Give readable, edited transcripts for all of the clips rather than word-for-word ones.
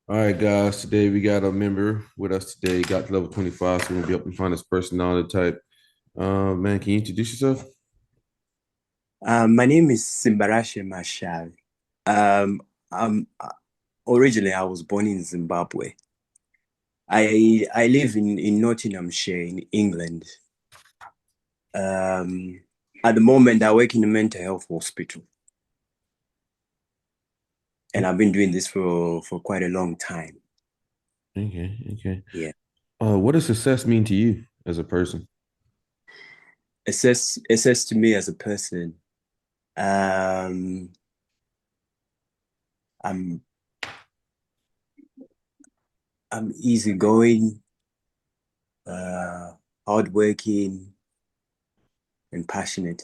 All right, guys. Today we got a member with us today. Got to level 25, so we're gonna be helping find his personality type. Man, can you introduce yourself? My name is Simba Mashal. Um, originally I was born in Zimbabwe. I live in Nottinghamshire in England. Um, at the moment I work in a mental health hospital, and I've been doing this for quite a long time. Okay, okay. Yeah. What does success mean to you as a person? Assess to me as a person. Um, I'm I'm easygoing, uh, hardworking, and passionate.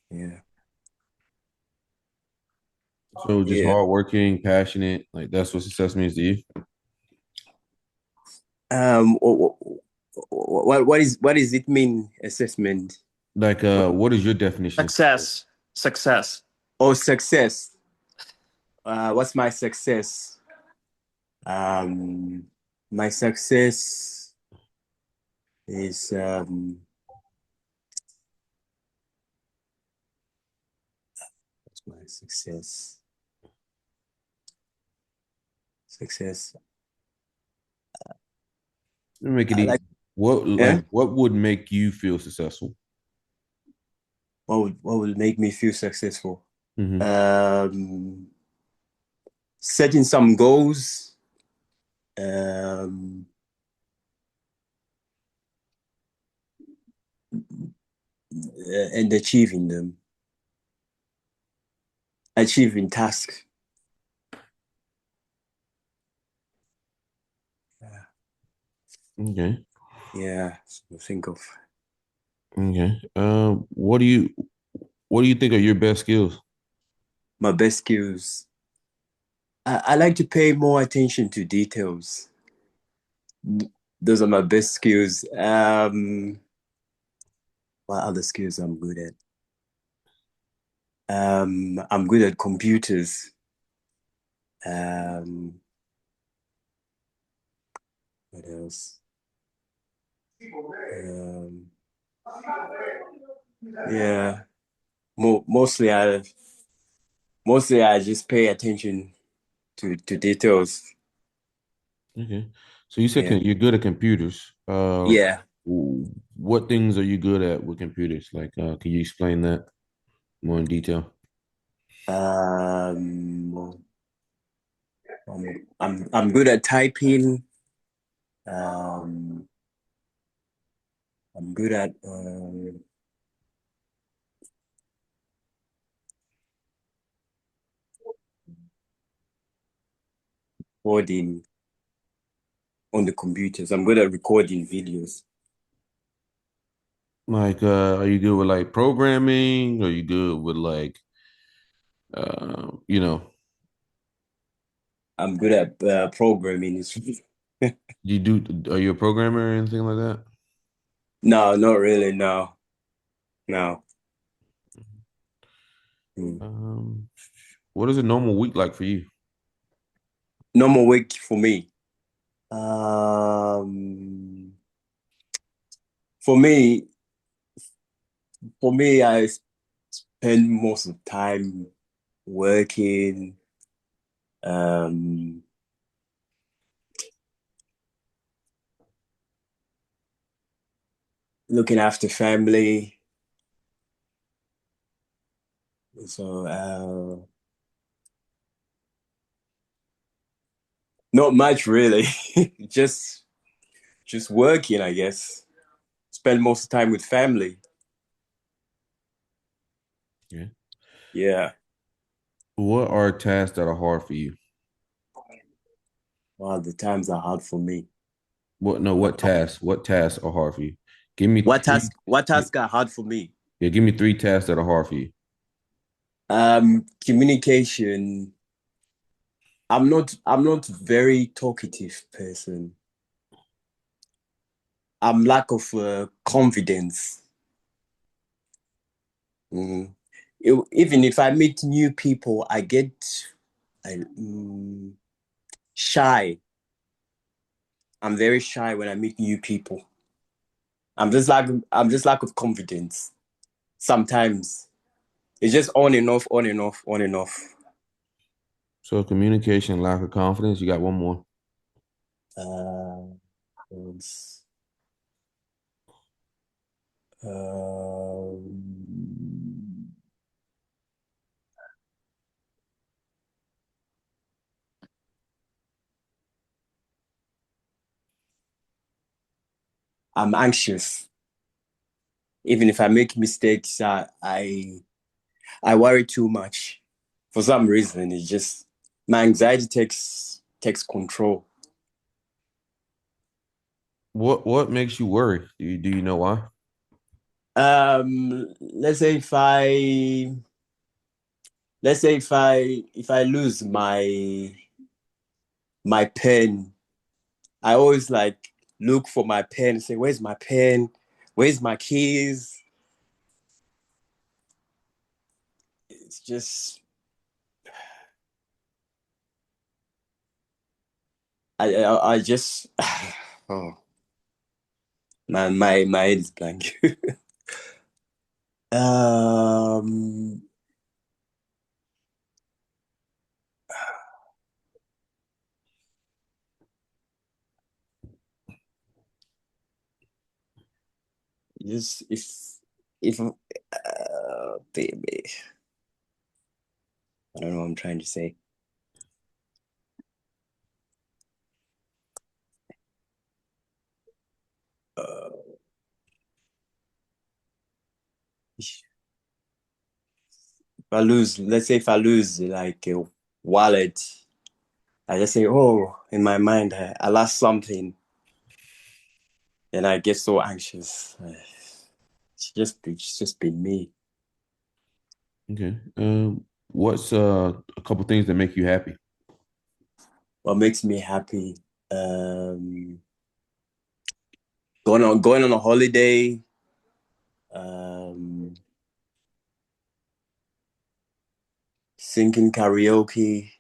Yeah. So just Yeah. hardworking, passionate, like that's what success means to you. What does it mean, assessment? Like, what is your definition of success? Success. Oh, success. What's my success? Um, my success is what's my success? Success. Let me make it I like easy. What yeah. what would make you feel successful? What would make me feel successful? Hmm. Um, setting some goals. Um, and achieving them. Achieving tasks. Okay, Yeah, so think of okay. What do you think are your best skills? my best skills. I like to pay more attention to details. Those are my best skills. What other skills I'm good at? I'm good at computers. Um, what else? Um, yeah, Mo mostly I just pay attention to details. Okay. So you said Yeah, you're good at computers. yeah. What things are you good at with computers? Like, can you explain that more in detail? Um, I'm good at typing. Um, I'm good at coding on the computers. I'm good at recording videos. Like, are you good with like programming? Are you good with like, you know, I'm good at programming. you do? Are you a programmer or anything like that? No, not really. No, no. Mm. Um, what is a normal week like for you? Normal week for me. Um, for me, I spend most of the time working, um, looking after family. So, not much really. Just working, I guess. Spend most of the time with family. Yeah. Yeah. What are tasks that are hard for you? Wow, the times are hard for me. What no, what tasks? What tasks are hard for you? Give me three. What tasks are hard for me? Yeah, give me three tasks that are hard for you. Communication. I'm not very talkative person. I'm lack of confidence. Mhm. Even if I meet new people, I get shy. I'm very shy when I meet new people. I'm just lack of confidence. Sometimes it's just on and off, on and off, on and off. So communication, lack of confidence. You got one more. Uh, it's, um, I'm anxious. Even if I make mistakes, I worry too much. For some reason, it's just my anxiety takes control. What makes you worry? Do you know why? Let's say if I lose my pen, I always like look for my pen and say, "Where's my pen? Where's my keys?" It's just I just oh my head is blank. um, just if baby, I don't know what I'm trying to say. Uh, if I lose, let's say if I lose like a wallet, I just say, oh, in my mind, I lost something, and I get so anxious. It's just been me. Okay. What's a couple things that make you happy? What makes me happy? Um, going on a holiday. Um, singing karaoke.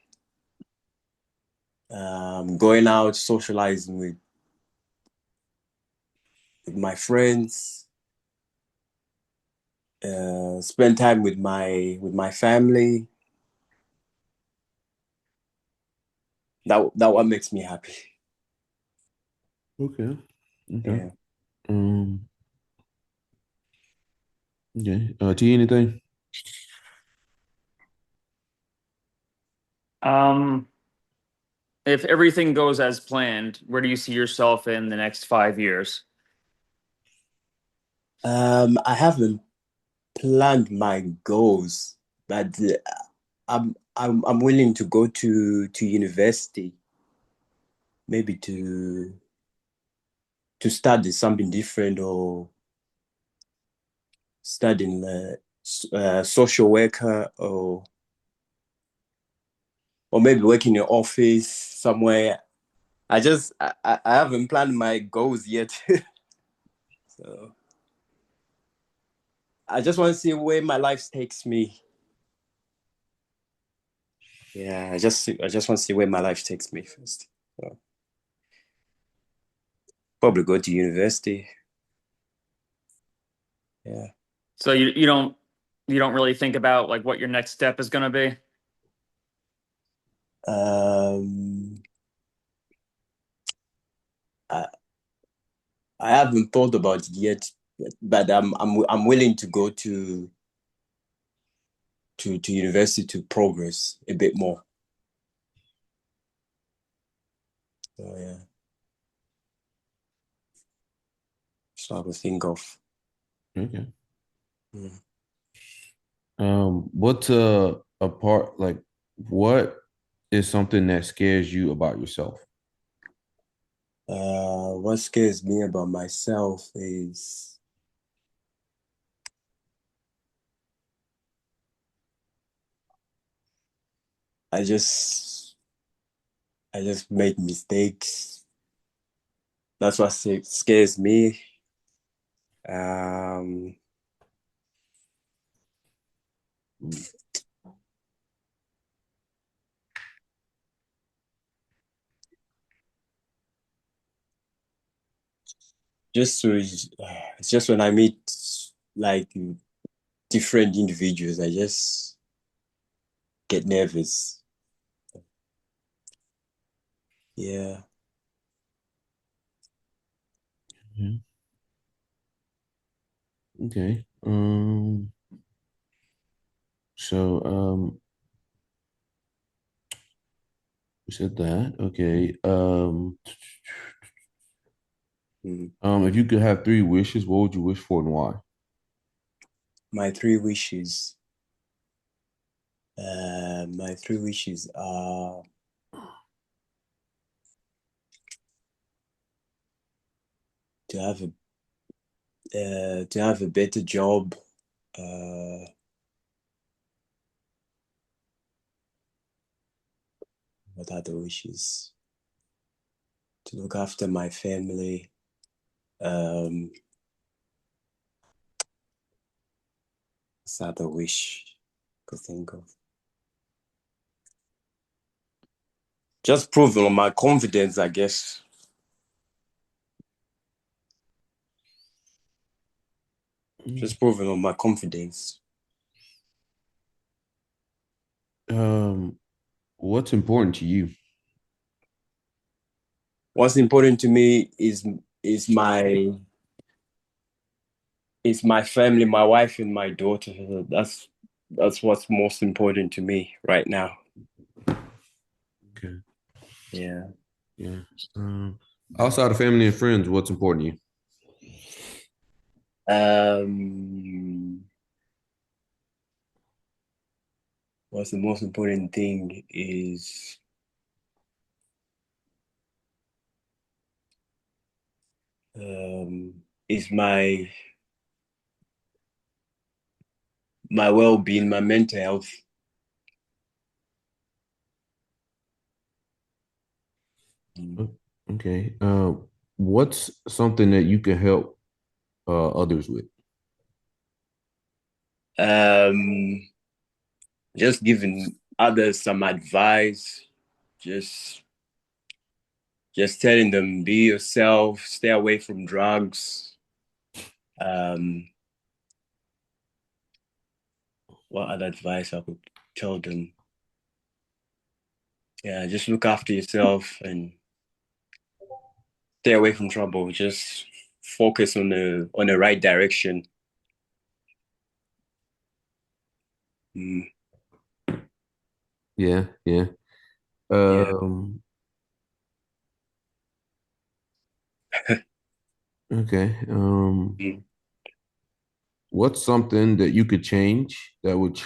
Going out, socializing with my friends. Spend time with my family. That what makes me happy. Okay. Okay. Yeah. Um. Okay. T, anything? Um, if everything goes as planned, where do you see yourself in the next 5 years? I haven't planned my goals, but I'm willing to go to university, maybe to study something different or studying social worker or maybe working in an office somewhere. I haven't planned my goals yet. So I just want to see where my life takes me. Yeah, I just want to see where my life takes me first. So probably go to university. Yeah. So you don't really think about like what your next step is going to be? Um, I, I haven't thought about it yet, but I'm willing to go to university to progress a bit more. So yeah, so I would think of. Okay. Mm. What's a part like what is something that scares you about yourself? What scares me about myself is I just I just make mistakes. That's what scares me. Um, It's just when I meet like different individuals, I just get nervous. Yeah. Okay. So you said that. Okay. If you could have three wishes, what would you wish for and why? My three wishes. My three wishes are to have a better job. What are the wishes? To look after my family. What's other wish I could think of? Just proving on my confidence, I guess. Just proving on my confidence. What's important to you? What's important to me is my family, my wife and my daughter. That's what's most important to me right now. Okay. Yeah. Yeah. Outside of family and friends, what's important to you? What's the most important thing is my well-being, my mental health. Okay. What's something that you can help others with? Just giving others some advice, just telling them be yourself, stay away from drugs. What other advice I could tell them? Yeah, just look after yourself and stay away from trouble. Just focus on the right direction. Yeah, yeah. Yeah. Okay. Mm. What's something that you could change that would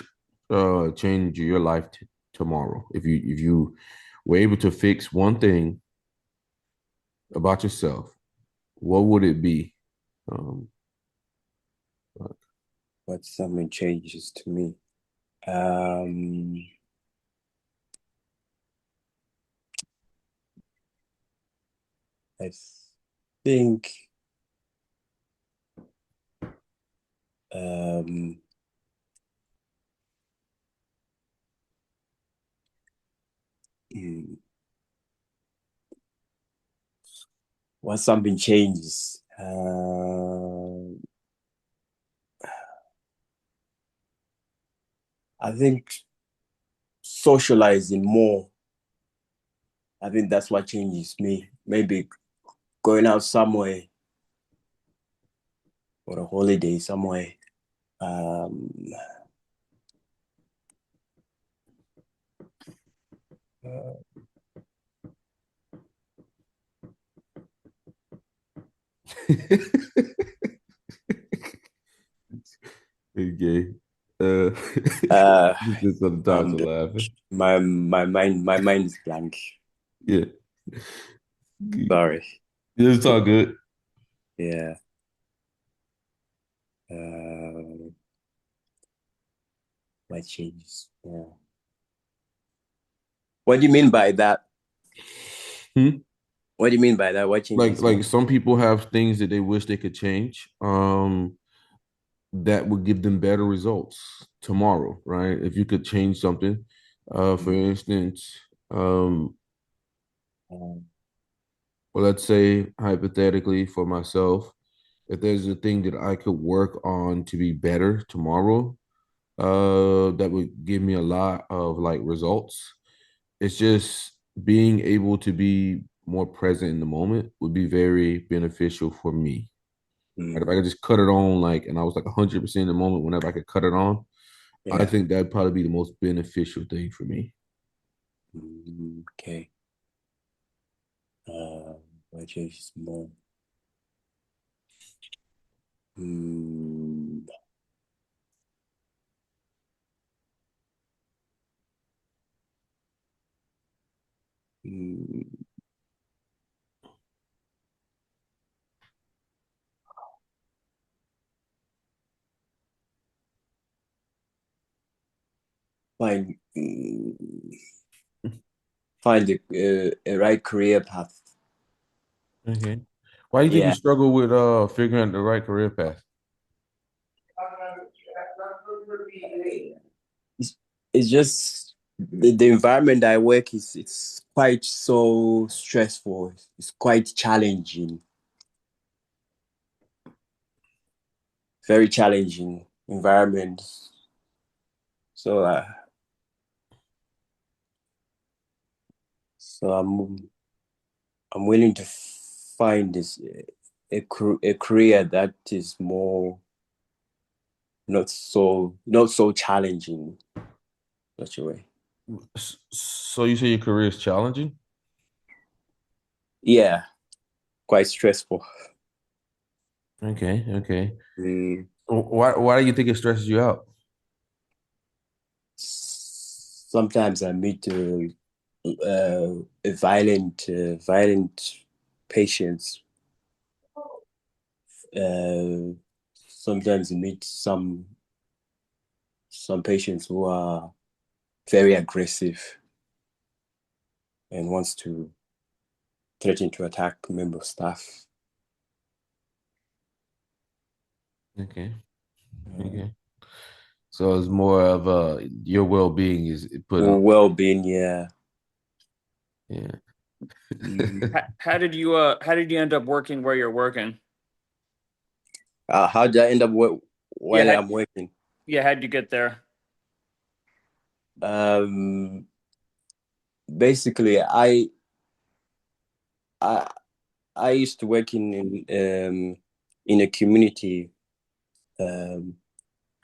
change your life tomorrow? If you were able to fix one thing about yourself, what would it be? Um, What something changes to me? I think um, mm, what something changes. I think socializing more. I think that's what changes me. Maybe going out somewhere for a holiday somewhere. Um, uh, okay. Uh, uh, just sometimes um, laughing. my mind is blank. Yeah. Sorry. It's all good. Yeah. Uh, what changes? Yeah. What do you mean by that? Hmm? What do you mean by that? What Like changes me? like some people have things that they wish they could change. that would give them better results tomorrow, right? If you could change something, for instance, Um, well, let's say hypothetically for myself, if there's a thing that I could work on to be better tomorrow, that would give me a lot of like results. It's just being able to be more present in the moment would be very beneficial for me. Right? If I mm, could just cut it on, like, and I was like 100% in the moment whenever I could cut it on, I yeah. think that'd probably be the most beneficial thing for me. Okay. Which is more. Mm, mm, find find a right career path. Okay. Why do you think you Yeah. struggle with figuring out the right career path? It's, it's just the environment I work is it's quite so stressful. It's quite challenging, very challenging environment. So so I'm willing to find this a career that is more not so challenging, such a way. So you say your career is challenging? Yeah, quite stressful. Okay, okay. Mm. Why do you think it stresses you out? Sometimes I meet a violent patients. Uh, Sometimes I meet some patients who are very aggressive and wants to threaten to attack member of staff. Okay, Uh, okay. So it's more of your well-being is put on. Well-being, yeah. Yeah. Mm. How did you end up working where you're working? How did I end up Yeah, while I'm working? how'd you get there? Um, Basically, I I used to work in a community um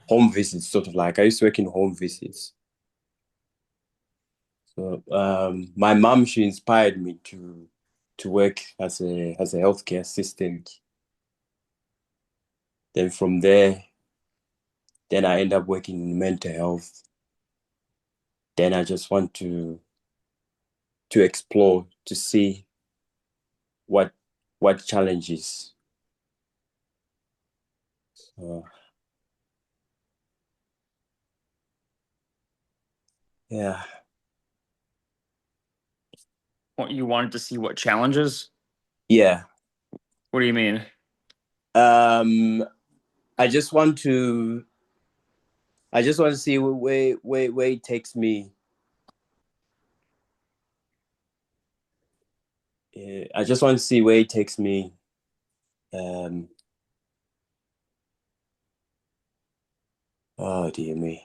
home visits, sort of like I used to work in home visits. So my mom she inspired me to work as a healthcare assistant. Then from there, then I end up working in mental health. Then I just want to explore to see what what challenges. So, yeah, You wanted to see what challenges? yeah. What do you mean? Um, I just want to I just want to see where it takes me. I just want to see where it takes me. Um, oh dear me.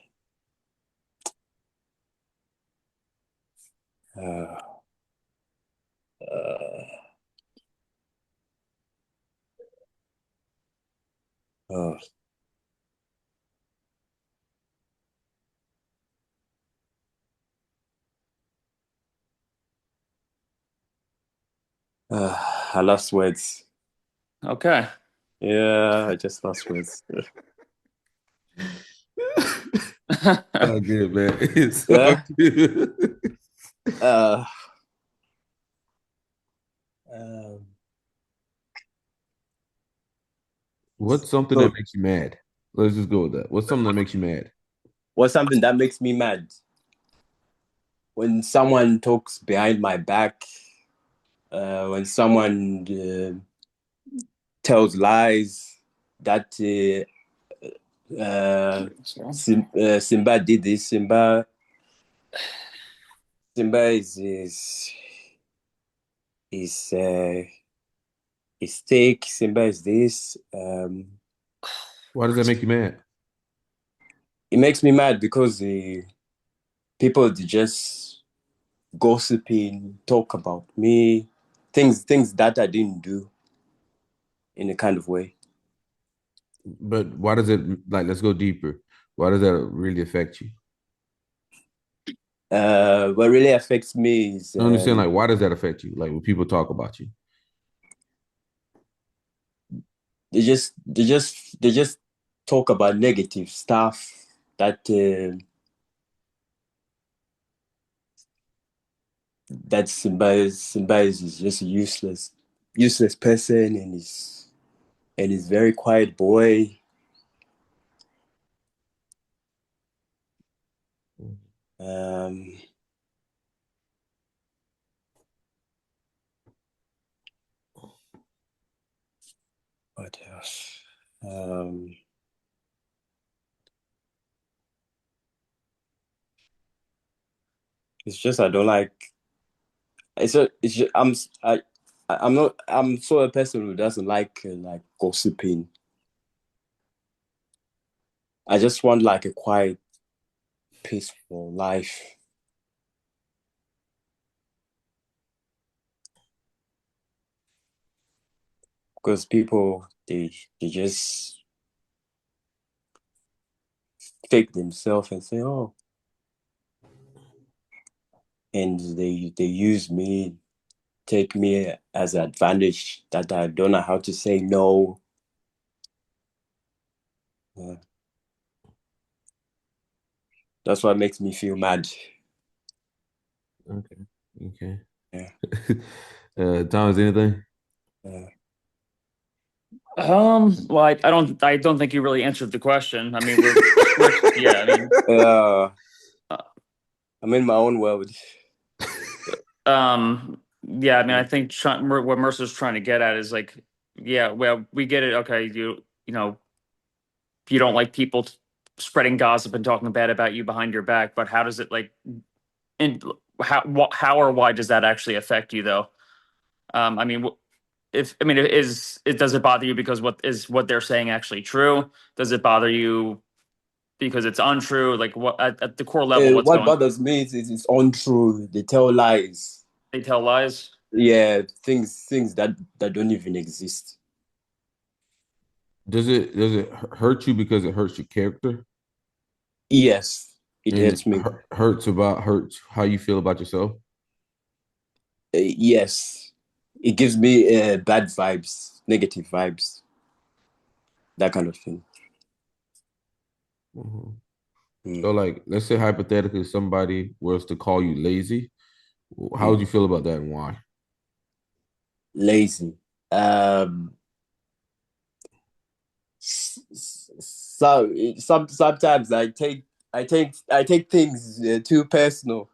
Uh, uh, oh, I lost words. Okay. Yeah, I just lost words. So good, man. It's so Yeah. good. Uh, um, What's something so that makes you mad? Let's just go with that. What's something that makes you mad? what's something that makes me mad? When someone talks behind my back, when someone tells lies, that Simba did this. Simba is is thick. Simba is this. Why does that make you mad? It makes me mad because people they just gossiping, talk about me, things that I didn't do in a kind of way. But why does it like? Let's go deeper. Why does that really affect you? What really affects me is I understand. Like, why does that affect you? Like when people talk about you. they just talk about negative stuff that Simba is just a useless person and he's very quiet boy. Um, what else? It's just I don't like. It's just, I'm not. I'm so a person who doesn't like gossiping. I just want like a quiet, peaceful life because people they just fake themselves and say, oh, and they use me, take me as an advantage that I don't know how to say no. Uh, that's what makes me feel mad. Okay. Okay. Yeah. Thomas, anything? Uh, Well, I don't think you really answered the question. I mean, yeah, I mean, uh, uh, I'm in my own world. yeah, I mean, I think what Mercer's trying to get at is like, yeah, well, we get it. Okay, you know, you don't like people spreading gossip and talking bad about you behind your back, but how does it like, and how or why does that actually affect you though? I mean, if I mean, does it bother you because what they're saying actually true? Does it bother you because it's untrue? Like what at the core level, what's What going? bothers me is it's untrue. They tell lies. They tell lies. Yeah, things that don't even exist. Does it hurt you because it hurts your character Yes, it and it hurts me. hurts how you feel about yourself? Yes, it gives me bad vibes, negative vibes, that kind of thing. Mhm. Mm. So, like, let's say hypothetically somebody was to call you lazy. How would Mm. you feel about that and why? Lazy. Um, sometimes I take things too personal.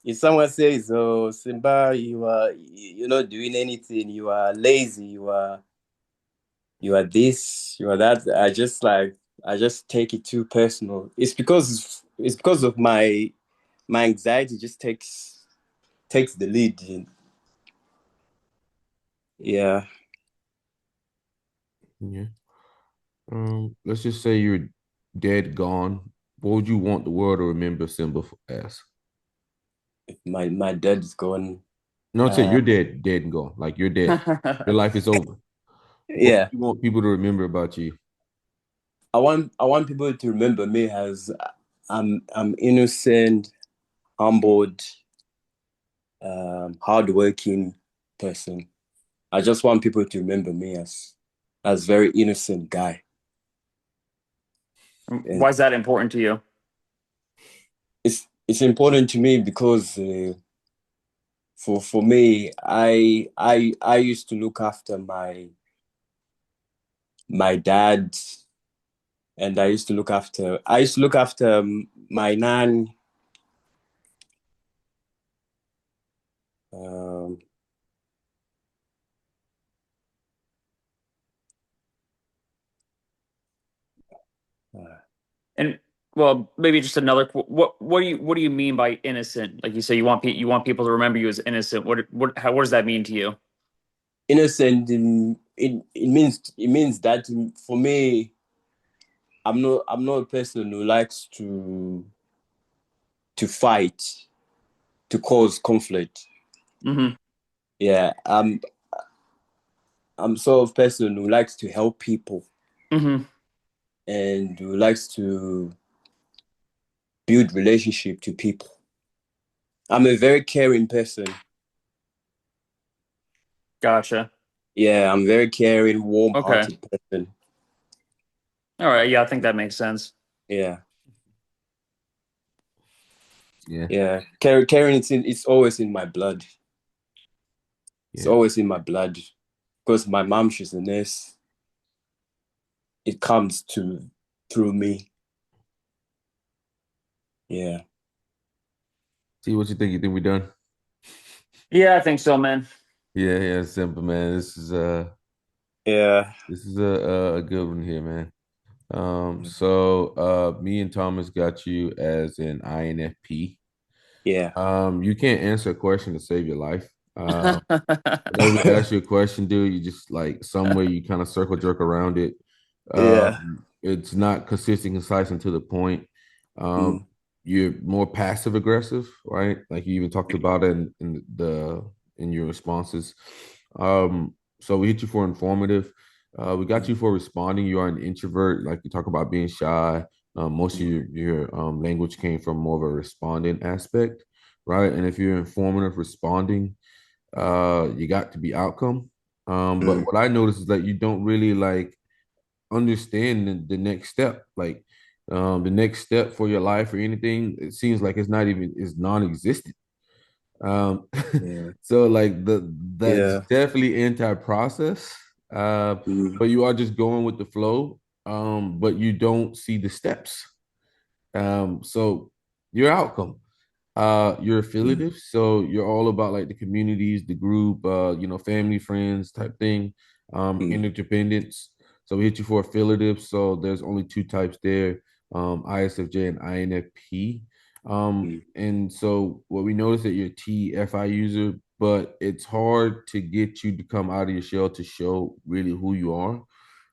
If someone says, "Oh, Simba, you're not doing anything. You are lazy. You are this. You are that." I just take it too personal. It's because of my anxiety. Just takes the lead. Yeah. Yeah. Let's just say you're dead, gone. What would you want the world to remember Simba as? My dad is gone. No, say Uh, you're dead and gone. Like you're dead. Your life is over. What yeah. do you want people to remember about you? I want people to remember me as I'm innocent, humbled, hardworking person. I just want people to remember me as very innocent guy. And Why is that important to you? it's important to me because for me, I used to look after my dad, and I used to look after my nan. Um, And well, maybe just another. What do you mean by innocent? Like you say, you want people to remember you as innocent. What does that mean to you? Innocent, it means that for me, I'm not a person who likes to fight, to cause conflict. Hmm. Yeah, I'm sort of person who likes to help people Hmm. and who likes to build relationship to people. I'm a very caring person. Gotcha. Yeah, I'm very caring, Okay. warm-hearted person. All right. Yeah, I think that makes sense. Yeah, Yeah, yeah. Caring, it's always in my blood. It's yeah. always in my blood because my mom, she's a nurse. It comes to through me. Yeah. See what you think. You think we done? Yeah, I think so, man. Yeah, yeah, simple, man. Yeah. This is a good one here, man. So me and Thomas got you as an INFP. Yeah. You can't answer a question to save your life. Whenever we ask you a question, dude, you just like somewhere you kind of circle jerk around it. Yeah. It's not consistent, concise, and to the point. Um, Mm, you're more passive aggressive, right? Like you even talked about it in your responses. So we hit you for informative. We got you mm, for responding. You are an introvert, like you talk about being shy. Most of mm, your language came from more of a respondent aspect, right? And if you're informative responding, you got to be outcome. But mm, what I noticed is that you don't really like understand the next step. Like the next step for your life or anything, it seems like it's non-existent. Um, yeah. so like that's Yeah. definitely anti-process. Uh, Mm, but you are just going with the flow. But you don't see the steps. So your outcome. You're mm, affiliative, so you're all about like the communities, the group, family, friends type thing. mm, Interdependence. So we hit you for affiliative. So there's only two types there, ISFJ and INFP. mm, And so what we noticed that you're a TFI user, but it's hard to get you to come out of your shell to show really who you are.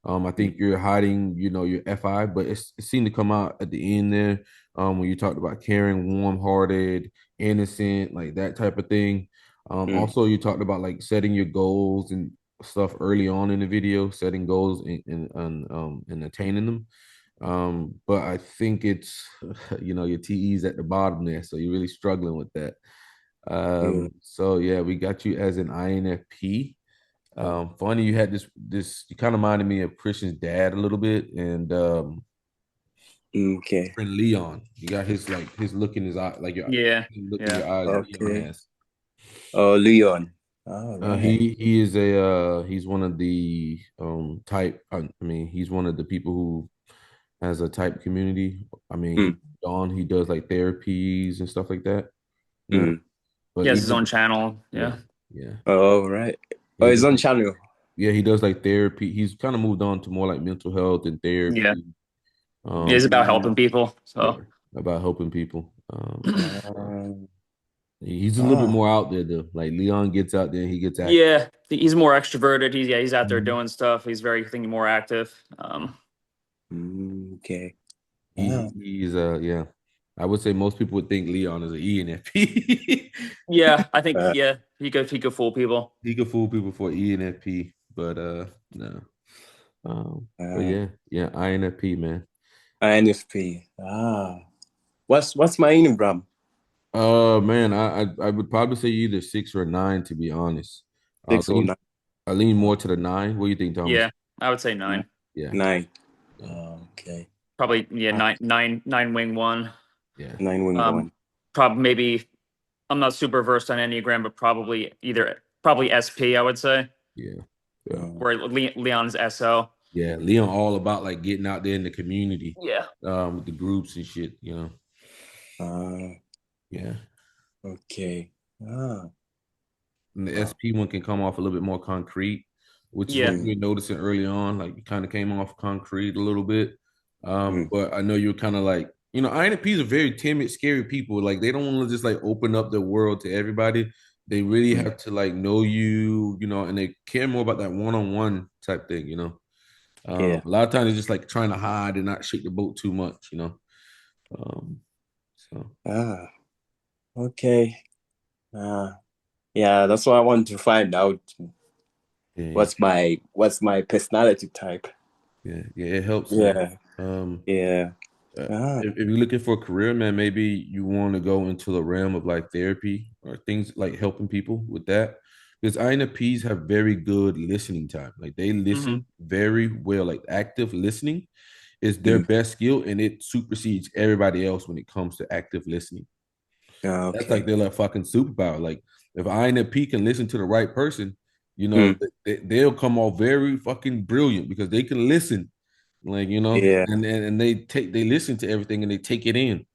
I mm, think you're hiding, your FI, but it seemed to come out at the end there when you talked about caring, warm-hearted, innocent, like that type of thing. mm, Also, you talked about like setting your goals and stuff early on in the video, setting goals and attaining them. But I think it's your TE's at the bottom there, so you're really struggling with that. yeah. So yeah, we got you as an INFP. Oh, Funny you had this you kind of reminded me of Christian's dad a little bit, and okay. friend Leon. You got his look in his eye, like your Yeah. look in Yeah. your eyes. Leon Okay. has. Oh, Leon. All right. He is a he's one of the type. I mean, he's one of the people who has a type community. I mean, Mm, Don he does like therapies and stuff like that. Yeah, mm. He but has his even own channel. yeah, Yeah. yeah, All right. Oh, he it's does on like channel. yeah he does like therapy. He's kind of moved on to more like mental health and Yeah. therapy. It is about Mm, helping people. Yeah, So about helping people. So um, he's a little bit ah. more out there though. Like Leon gets out there, and he gets active. yeah, he's more extroverted. He's out there Mhm. doing stuff. He's very, I think, more active. Okay. He Ah. he's yeah. I would say most people would think Leon is an ENFP. Yeah, I think Uh, yeah, he could fool people. He could fool people for ENFP, but no. But uh, yeah, yeah, INFP man. INFP. Ah. What's my Enneagram? Man, I would probably say either 6 or 9 to be honest. I Six or lean nine? I lean Uh, more to the 9. What do you think, Thomas? Yeah, I would say 9. Yeah, nine. yeah, Okay. Probably yeah, Ah, nine wing one. yeah, nine wing Um, one. probably maybe I'm not super versed on Enneagram, but probably SP. I would say yeah, yeah. Uh, where Leon's SO. Yeah, Leon all about like getting out there in the community, Yeah. with the groups and shit. ah, Yeah. okay. Ah, And the wow. SP one can come off a little bit more concrete, which is what Yeah. we Mm, were noticing early on. Like you kind of came off concrete a little bit. But I know you're kind of like, INFPs are very timid, scary people. Like they don't want to just like open up their world to everybody. They really have to like know you, and they care more about that one-on-one type thing. Yeah. A lot of times they're just like trying to hide and not shake the boat too much. So Okay. Yeah, that's what I want to find out. yeah, What's my personality type? yeah, yeah, it helps, man. Yeah. Um, Yeah. Uh, Ah. if you're looking for a career, man, maybe you want to go into the realm of like therapy or things like helping people with that. Because INFPs have very good listening time. Like they listen very well. Like active listening is their Mm. best skill, and it supersedes everybody else when it comes to active listening. That's like Okay. their like fucking superpower. Like if INFP can listen to the right person, Mm. they'll come off very fucking brilliant because they can listen, like Yeah. and they listen to everything and they take it in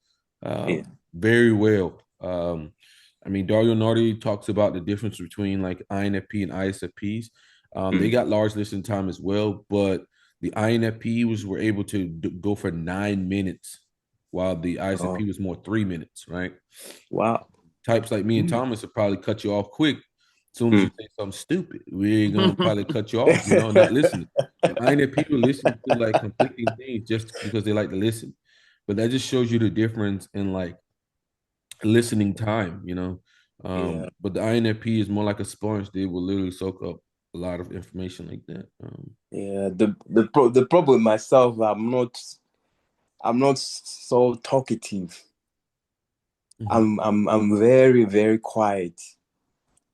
Yeah. very well. I mean, Dario Nardi talks about the difference between like INFP and ISFPs. They Mm. got large listening time as well, but the INFP were able to go for 9 minutes, while the Oh, ISFP was more 3 minutes, right? wow. Types like me and Mm. Thomas will probably cut you off quick as soon as you Mm. say something stupid. We ain't gonna probably cut you off, not listening. But I know people listen to like conflicting things just because they like to listen. But that just shows you the difference in like listening time. Yeah. But the INFP is more like a sponge. They will literally soak up a lot of information like that. Yeah. The problem with myself, I'm not so talkative. Mhm. I'm very, very quiet.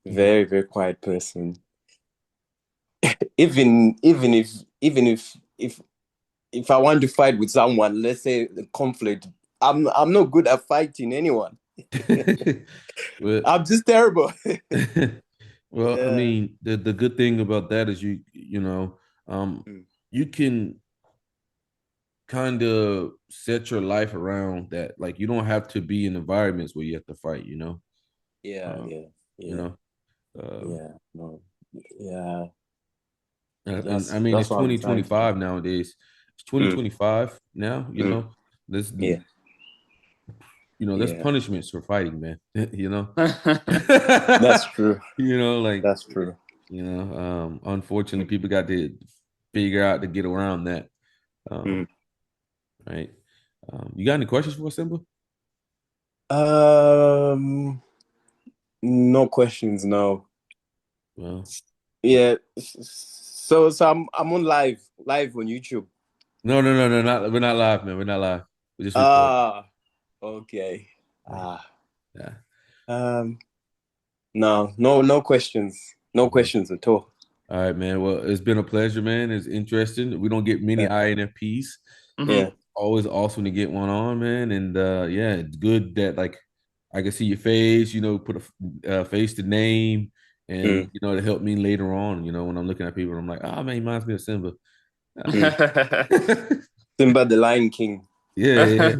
Mhm. Very, very quiet person. Even if I want to fight with someone, let's say the conflict, I'm not good at fighting anyone. Well, I'm just terrible. well, I Yeah. mean, the good thing about that is um, Mm. you can kind of set your life around that. Like you don't have to be in environments where you have to fight. Yeah, Um, yeah, you yeah, know. Um, yeah. No, yeah. and That's I mean, that's it's what I'm trying to do. 2025 nowadays. It's Mm. 2025 now. Mm. There's Yeah, there's yeah. punishments for fighting, man. That's true. Like That's true. unfortunately, Mm. people got to figure out to get around that. Um, Mm. right. You got any questions for us, Simba? No questions, no. Well, Yeah. So I'm on live on YouTube. no, no, no, no, not we're not live, man. We're not live. We just recording. Ah, okay. Right. Ah, Yeah. um, no questions. No Okay. questions at all. All right, man. Well, it's been a pleasure, man. It's interesting. We don't get many Yeah, INFPs, so yeah. Mhm. always awesome to get one on, man. And yeah, it's good that like I can see your face. Put a face to name, and Mm, to help me later on. When I'm looking at people, I'm like, oh man, he reminds me of Simba. mm. Simba the Lion King. Yeah, Yeah,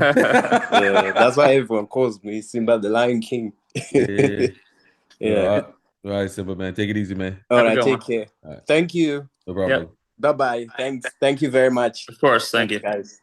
yeah, that's why everyone calls me Simba the Lion King. yeah. Well, Yeah. all right, Simba, man. Take it easy, man. All Have a right, good take one. care. All right, Thank you. no problem, Yep. brother. Bye bye. Thanks. Thank you very much. Of course. Thank Thanks, you. guys.